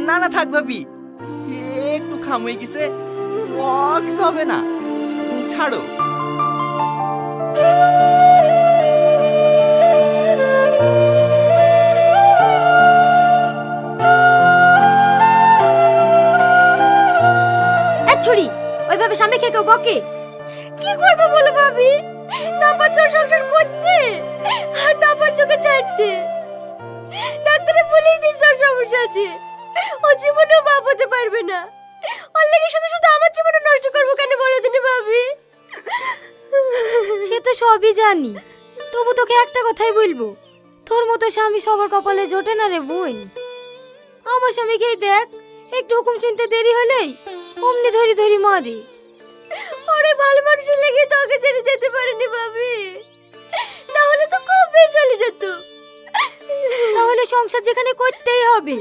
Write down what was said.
না না থাক ভাবি, একটু খাম হয়ে গেছে, কিছু হবে না, ছাড়ো। ছুরি ওইভাবে সামনে খেয়ে কেউ বকে? কি করবো বলো ভাবি, না পারছো সংসার করতে আর না পারছো কে ছাড়তে। ডাক্তারে বলেই দিয়েছে ওর সমস্যা আছে, ও জীবনেও বাপ হতে পারবে না। ওর লেগে শুধু শুধু আমার জীবনটা নষ্ট করবো কেন বলো দিনে ভাবি? সে তো সবই জানি, তবু তোকে একটা কথাই বলবো, তোর মতো স্বামী সবার কপালে জোটে না রে বোন। আমার স্বামীকেই দেখ, একটু হুকুম শুনতে দেরি হলেই অমনি ধরি ধরি মারি। ওরে ভালো মানুষের লেগে তোকে ছেড়ে যেতে পারিনি ভাবি, না হলে তো কবে চলে যেত। তাহলে সংসার যেখানে করতেই হবে